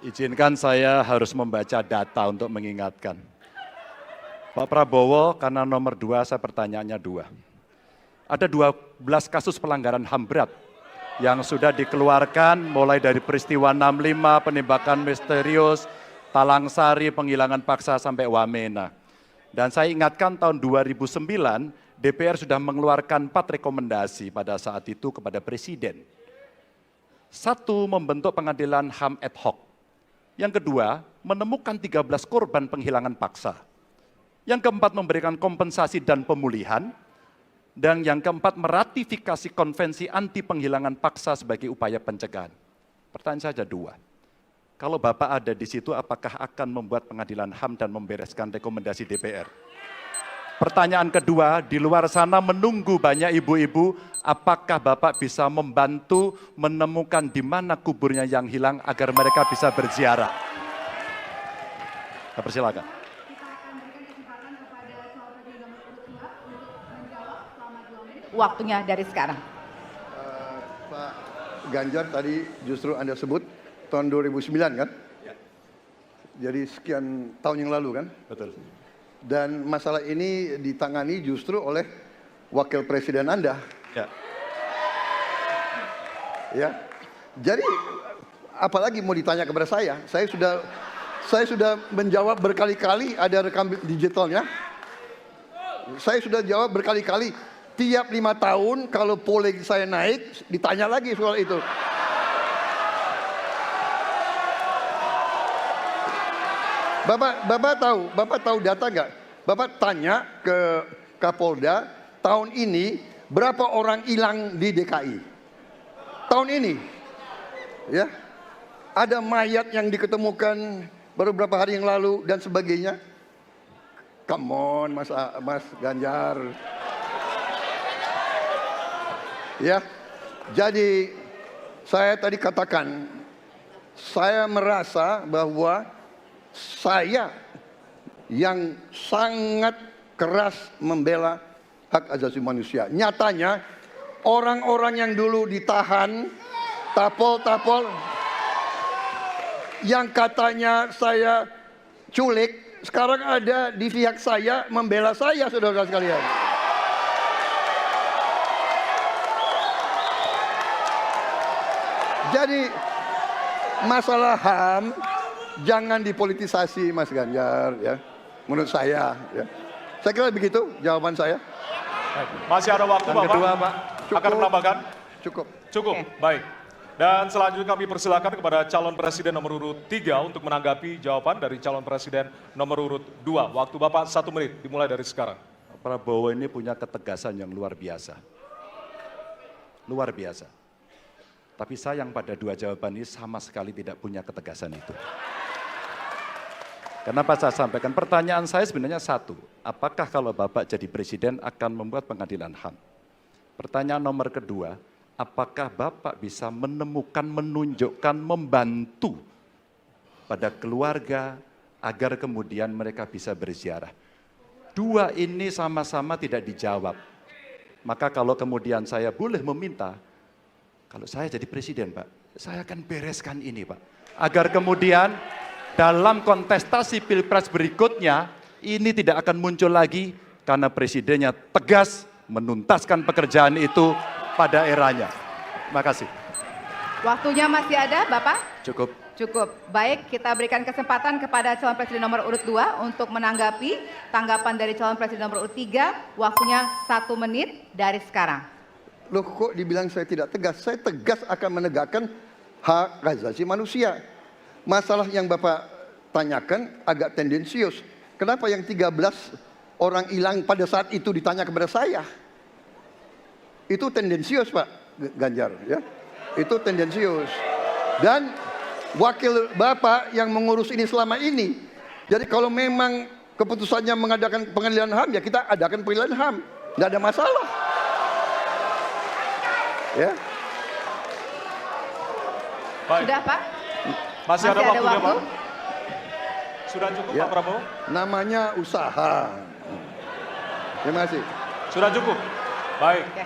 Izinkan saya harus membaca data untuk mengingatkan. Pak Prabowo, karena nomor 2, saya pertanyaannya 2. Ada 12 kasus pelanggaran HAM berat yang sudah dikeluarkan mulai dari peristiwa 65, penembakan misterius, Talang Sari, penghilangan paksa sampai Wamena. Dan saya ingatkan tahun 2009, DPR sudah mengeluarkan 4 rekomendasi pada saat itu kepada Presiden. 1, membentuk pengadilan HAM ad hoc. Yang kedua, menemukan 13 korban penghilangan paksa. Yang keempat, memberikan kompensasi dan pemulihan. Dan yang keempat, meratifikasi konvensi anti penghilangan paksa sebagai upaya pencegahan. Pertanyaan saja 2. Kalau Bapak ada di situ, apakah akan membuat pengadilan HAM dan membereskan rekomendasi DPR? Pertanyaan kedua, di luar sana menunggu banyak ibu-ibu, apakah Bapak bisa membantu menemukan di mana kuburnya yang hilang agar mereka bisa berziarah? Saya persilakan. Waktunya dari sekarang. Pak Ganjar tadi justru Anda sebut tahun 2009 kan? Ya. Jadi sekian tahun yang lalu kan? Betul. Dan masalah ini ditangani justru oleh wakil presiden Anda. Ya. Ya. Jadi apalagi mau ditanya kepada saya? Saya sudah menjawab berkali-kali, ada rekam digitalnya. Saya sudah jawab berkali-kali. Tiap 5 tahun kalau polling saya naik, ditanya lagi soal itu. Bapak tahu data nggak? Bapak tanya ke Kapolda, tahun ini berapa orang hilang di DKI? Tahun ini, ya, ada mayat yang diketemukan baru beberapa hari yang lalu dan sebagainya. Come on, Mas Ganjar. Ya, jadi saya tadi katakan, saya merasa bahwa saya yang sangat keras membela hak asasi manusia. Nyatanya orang-orang yang dulu ditahan, tapol-tapol, yang katanya saya culik, sekarang ada di pihak saya membela saya, saudara sekalian. Jadi masalah HAM jangan dipolitisasi, Mas Ganjar, ya. Menurut saya, ya. Saya kira begitu jawaban saya. Masih ada waktu, Yang Bapak? kedua, Pak. Akan menambahkan? Cukup. Cukup, baik. Dan selanjutnya kami persilakan kepada calon presiden nomor urut 3 untuk menanggapi jawaban dari calon presiden nomor urut 2. Waktu Bapak 1 menit, dimulai dari sekarang. Pak Prabowo ini punya ketegasan yang luar biasa. Luar biasa. Tapi sayang pada 2 jawaban ini sama sekali tidak punya ketegasan itu. Kenapa saya sampaikan? Pertanyaan saya sebenarnya 1. Apakah kalau Bapak jadi presiden akan membuat pengadilan HAM? Pertanyaan nomor kedua, apakah Bapak bisa menemukan, menunjukkan, membantu pada keluarga agar kemudian mereka bisa berziarah? 2 ini sama-sama tidak dijawab. Maka kalau kemudian saya boleh meminta, kalau saya jadi presiden, Pak, saya akan bereskan ini, Pak. Agar kemudian dalam kontestasi pilpres berikutnya, ini tidak akan muncul lagi karena presidennya tegas menuntaskan pekerjaan itu pada eranya. Terima kasih. Waktunya masih ada, Bapak? Cukup. Cukup. Baik, kita berikan kesempatan kepada calon presiden nomor urut 2 untuk menanggapi tanggapan dari calon presiden nomor urut 3. Waktunya 1 menit dari sekarang. Loh, kok dibilang saya tidak tegas? Saya tegas akan menegakkan hak asasi manusia. Masalah yang Bapak tanyakan agak tendensius. Kenapa yang 13 orang hilang pada saat itu ditanya kepada saya? Itu tendensius, Pak Ganjar, ya. Itu tendensius. Dan wakil Bapak yang mengurus ini selama ini. Jadi kalau memang keputusannya mengadakan pengadilan HAM, ya kita adakan pengadilan HAM. Tidak ada masalah. Ya. Baik. Sudah, Pak? Masih ada waktunya, waktu? Pak? Sudah cukup, Ya. Pak Prabowo? Namanya usaha. Terima kasih. Sudah cukup? Baik. Oke.